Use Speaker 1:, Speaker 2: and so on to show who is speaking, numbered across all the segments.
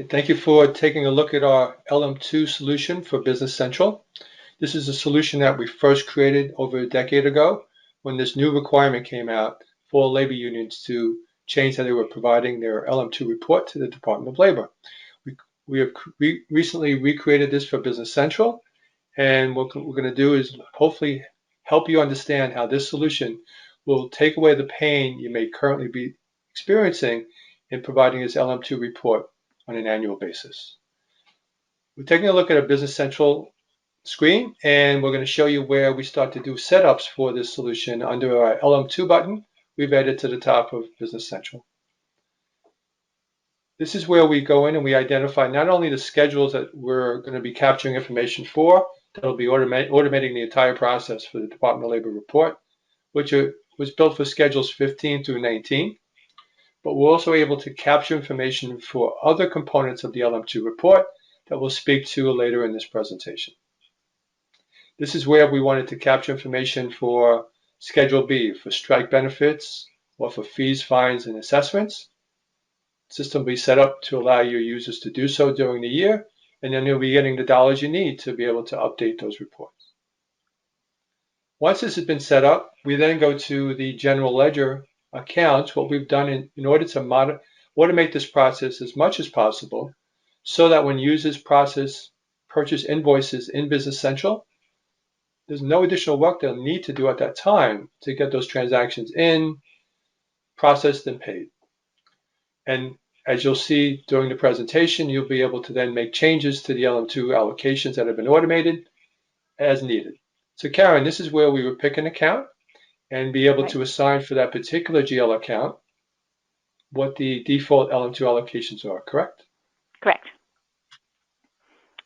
Speaker 1: Thank you for taking a look at our LM2 solution for Business Central. This is a solution that we first created over a decade ago when this new requirement came out for labor unions to change how they were providing their LM2 report to the Department of Labor. We have recently recreated this for Business Central, and what we're going to do is hopefully help you understand how this solution will take away the pain you may currently be experiencing in providing this LM2 report on an annual basis. We're taking a look at a Business Central screen, and we're going to show you where we start to do setups for this solution under our LM2 button we've added to the top of Business Central. This is where we go in and we identify not only the schedules that we're going to be capturing information for, that'll be automating the entire process for the Department of Labor report, which was built for schedules 15 through 19, but we're also able to capture information for other components of the LM2 report that we'll speak to later in this presentation. This is where we wanted to capture information for Schedule B, for strike benefits, or for fees, fines, and assessments. The system will be set up to allow your users to do so during the year, and then you'll be getting the dollars you need to be able to update those reports. Once this has been set up, we then go to the general ledger accounts. What we've done in order to automate this process as much as possible so that when users purchase invoices in Business Central, there's no additional work they'll need to do at that time to get those transactions in, processed, and paid. And as you'll see during the presentation, you'll be able to then make changes to the LM2 allocations that have been automated as needed. So Karen, this is where we would pick an account and be able to assign for that particular GL account what the default LM2 allocations are, correct?
Speaker 2: Correct.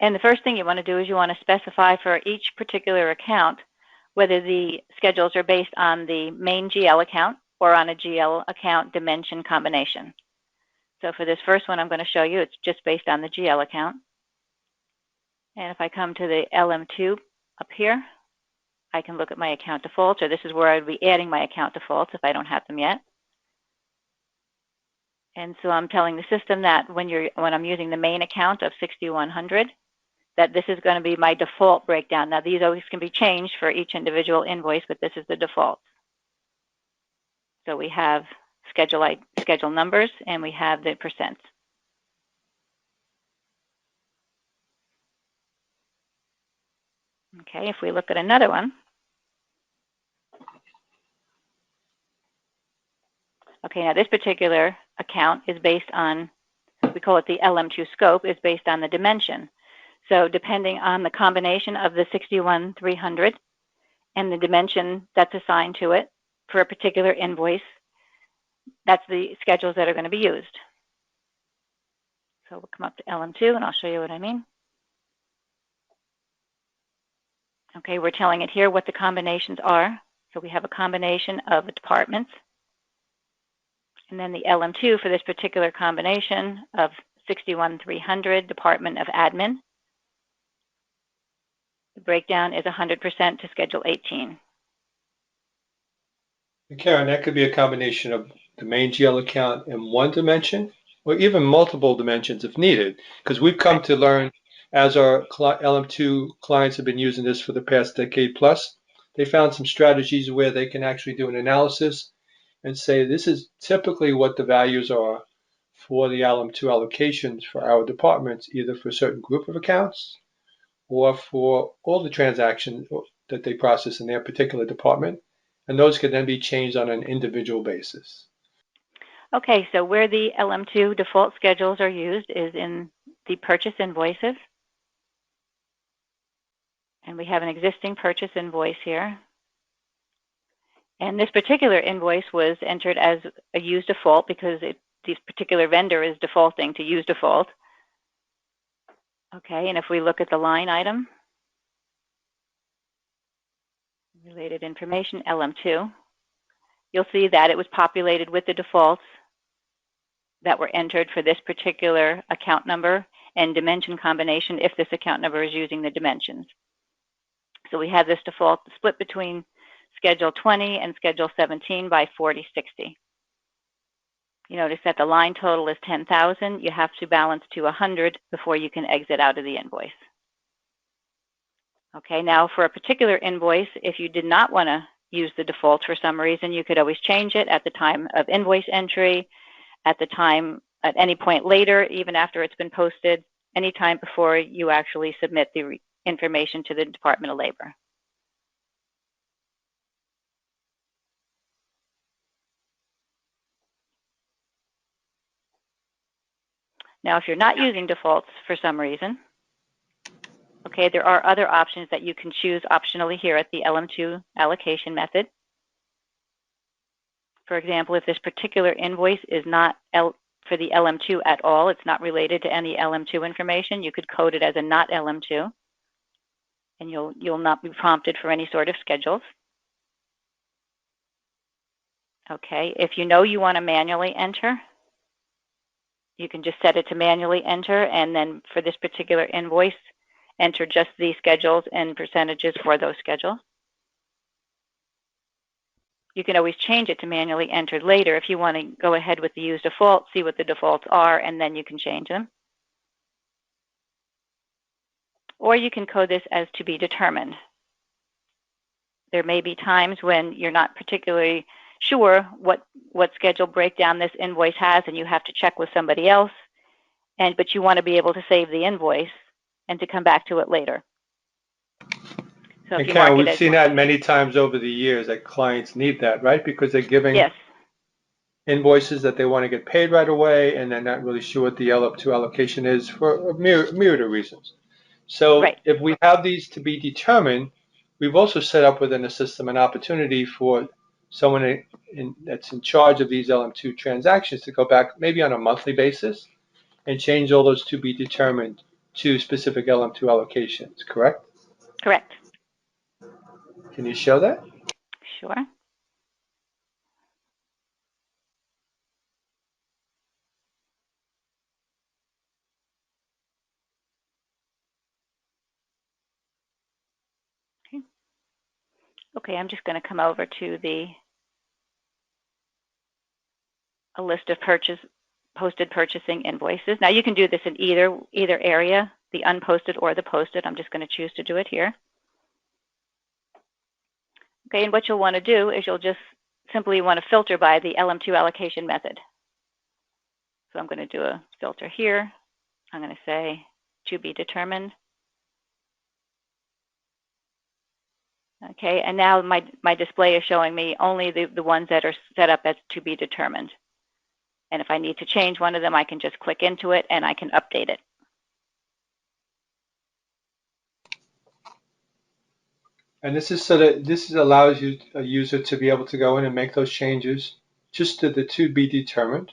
Speaker 2: And the first thing you want to do is you want to specify for each particular account whether the schedules are based on the main GL account or on a GL account dimension combination. So for this first one I'm going to show you, it's just based on the GL account. And if I come to the LM2 up here, I can look at my account defaults, or this is where I would be adding my account defaults if I don't have them yet. And so I'm telling the system that when I'm using the main account of 6100, that this is going to be my default breakdown. Now these always can be changed for each individual invoice, but this is the default. So we have schedule numbers, and we have the percents. Okay, if we look at another one. Okay, now this particular account is based on, we call it the LM2 scope, is based on the dimension. So depending on the combination of the 61300 and the dimension that's assigned to it for a particular invoice, that's the schedules that are going to be used. So we'll come up to LM2 and I'll show you what I mean. Okay, we're telling it here what the combinations are. So we have a combination of departments. And then the LM2 for this particular combination of 61300, Department of Admin. The breakdown is 100% to Schedule 18.
Speaker 1: Karen, that could be a combination of the main GL account in one dimension, or even multiple dimensions if needed, because we've come to learn as our LM2 clients have been using this for the past decade plus, they found some strategies where they can actually do an analysis and say this is typically what the values are for the LM2 allocations for our departments, either for a certain group of accounts or for all the transactions that they process in their particular department. And those could then be changed on an individual basis.
Speaker 2: Okay, so where the LM2 default schedules are used is in the purchase invoices. And we have an existing purchase invoice here. And this particular invoice was entered as a use default because this particular vendor is defaulting to use default. Okay, and if we look at the line item, related information, LM2, you'll see that it was populated with the defaults that were entered for this particular account number and dimension combination if this account number is using the dimensions. So we have this default split between Schedule 20 and Schedule 17 by 40/60. You notice that the line total is 10,000. You have to balance to 100 before you can exit out of the invoice. Okay, now for a particular invoice, if you did not want to use the default for some reason, you could always change it at the time of invoice entry, at any point later, even after it's been posted, any time before you actually submit the information to the Department of Labor. Now, if you're not using defaults for some reason, okay, there are other options that you can choose optionally here at the LM2 Allocation Method. For example, if this particular invoice is not for the LM2 at all, it's not related to any LM2 information, you could code it as a not LM2, and you'll not be prompted for any sort of schedules. Okay, if you know you want to manually enter, you can just set it to manually enter, and then for this particular invoice, enter just the schedules and percentages for those schedules. You can always change it to manually entered later if you want to go ahead with the use default, see what the defaults are, and then you can change them. Or you can code this as to be determined. There may be times when you're not particularly sure what schedule breakdown this invoice has, and you have to check with somebody else, but you want to be able to save the invoice and to come back to it later. So
Speaker 1: and Karen, we've seen that many times over the years that clients need that, right? Because they're giving invoices that they want to get paid right away, and they're not really sure what the LM2 allocation is for a myriad of reasons. So if we have these to be determined, we've also set up within the system an opportunity for someone that's in charge of these LM2 transactions to go back maybe on a monthly basis and change all those to be determined to specific LM2 allocations, correct?
Speaker 2: Correct.
Speaker 1: Can you show that?
Speaker 2: Sure. Okay, I'm just going to come over to a list of posted purchasing invoices. Now you can do this in either area, the unposted or the posted. I'm just going to choose to do it here. Okay, and what you'll want to do is you'll just simply want to filter by the LM2 allocation method. So I'm going to do a filter here. I'm going to say to be determined. Okay, and now my display is showing me only the ones that are set up as to be determined. And if I need to change one of them, I can just click into it and I can update it.
Speaker 1: And this is so that this allows you, a user, to be able to go in and make those changes just to the to be determined.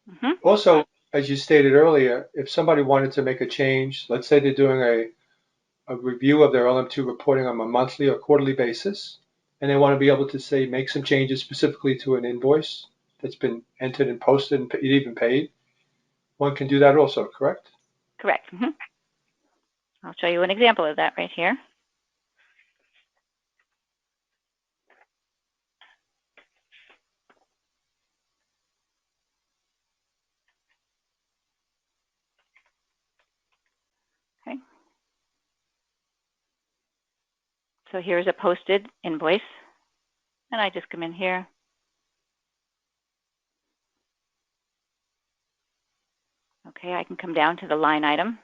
Speaker 1: Mm-hmm. Also, as you stated earlier, if somebody wanted to make a change, let's say they're doing a review of their LM2 reporting on a monthly or quarterly basis, and they want to be able to say make some changes specifically to an invoice that's been entered and posted and even paid, one can do that also, correct?
Speaker 2: Correct. Mm-hmm. I'll show you an example of that right here. Okay. So here's a posted invoice, and I just come in here. Okay, I can come down to the line item,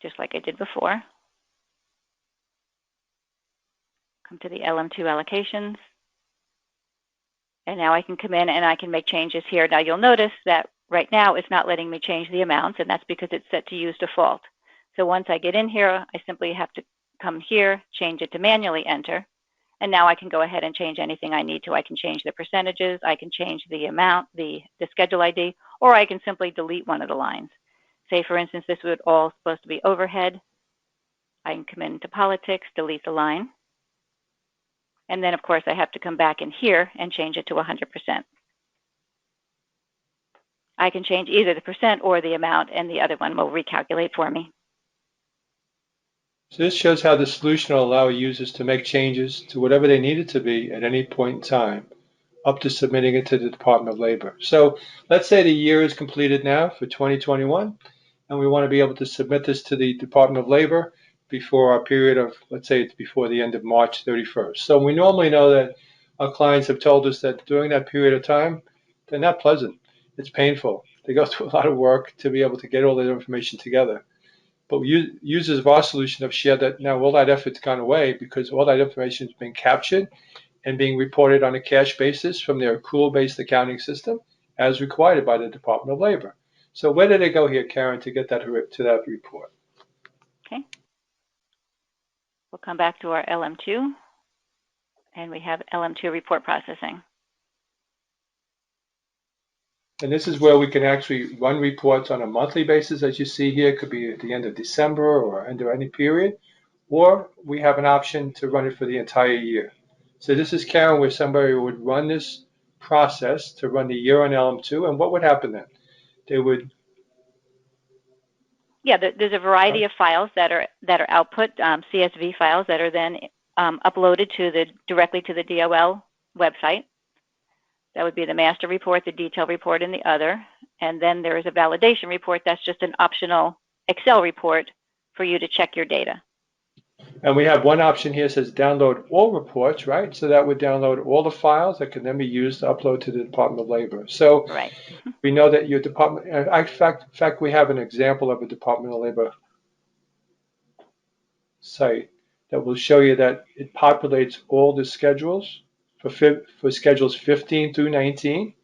Speaker 2: just like I did before. Come to the LM2 allocations, and now I can come in and I can make changes here. Now you'll notice that right now it's not letting me change the amounts, and that's because it's set to use default. So once I get in here, I simply have to come here, change it to manually enter, and now I can go ahead and change anything I need to. I can change the percentages, I can change the amount, the schedule ID, or I can simply delete one of the lines. Say, for instance, this was all supposed to be overhead. I can come into politics, delete the line. And then, of course, I have to come back in here and change it to 100%. I can change either the percent or the amount, and the other one will recalculate for me.
Speaker 1: So this shows how the solution will allow users to make changes to whatever they need it to be at any point in time up to submitting it to the Department of Labor. So let's say the year is completed now for 2021, and we want to be able to submit this to the Department of Labor before our period of, let's say it's before the end of March 31st. So we normally know that our clients have told us that during that period of time, they're not pleasant. It's painful. They go through a lot of work to be able to get all that information together. But users of our solution have shared that now all that effort's gone away because all that information has been captured and being reported on a cash basis from their accrual-based accounting system as required by the Department of Labor. So where did they go here, Karen, to get that report?
Speaker 2: Okay. We'll come back to our LM2, and we have LM2 Report Processing.
Speaker 1: And this is where we can actually run reports on a monthly basis, as you see here. It could be at the end of December or end of any period. Or we have an option to run it for the entire year. So this is, Karen, where somebody would run this process to run the year on LM2. And what would happen then? They would...
Speaker 2: Yeah, there's a variety of files that are output, CSV files that are then uploaded directly to the DOL website. That would be the master report, the detail report, and the other. And then there is a validation report. That's just an optional Excel report for you to check your data.
Speaker 1: And we have one option here that says download all reports, right? So that would download all the files that can then be used to upload to the Department of Labor. So
Speaker 2: right.
Speaker 1: We know that your department, in fact, we have an example of a Department of Labor site that will show you that it populates all the schedules for schedules 15 through 19.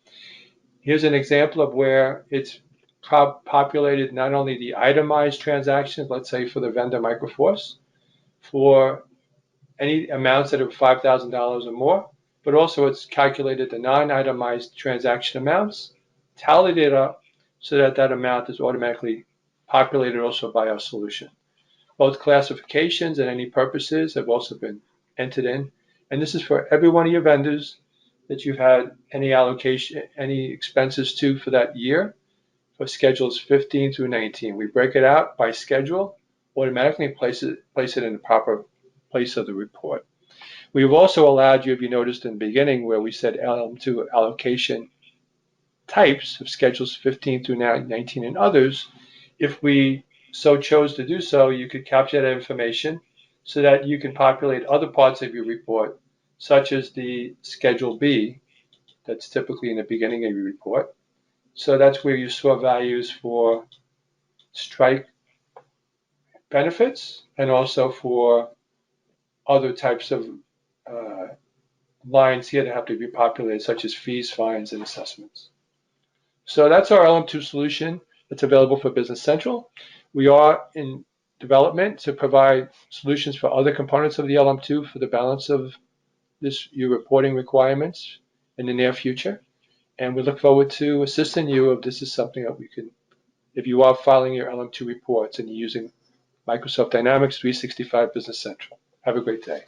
Speaker 1: Here's an example of where it's populated not only the itemized transactions, let's say for the vendor Microforce, for any amounts that are $5,000 or more, but also it's calculated the non-itemized transaction amounts, tallied it up so that that amount is automatically populated also by our solution. Both classifications and any purposes have also been entered in. And this is for every one of your vendors that you've had any allocation, any expenses to for that year for schedules 15 through 19. We break it out by schedule, automatically place it in the proper place of the report. We've also allowed you, if you noticed in the beginning where we said LM2 allocation types of schedules 15 through 19 and others, if we so chose to do so, you could capture that information so that you can populate other parts of your report, such as the Schedule B, that's typically in the beginning of your report. So that's where you store values for strike benefits and also for other types of lines here that have to be populated, such as fees, fines, and assessments. So that's our LM2 solution that's available for Business Central. We are in development to provide solutions for other components of the LM2 for the balance of your reporting requirements in the near future. And we look forward to assisting you if this is something that we can, if you are filing your LM2 reports and you're using Microsoft Dynamics 365 Business Central. Have a great day.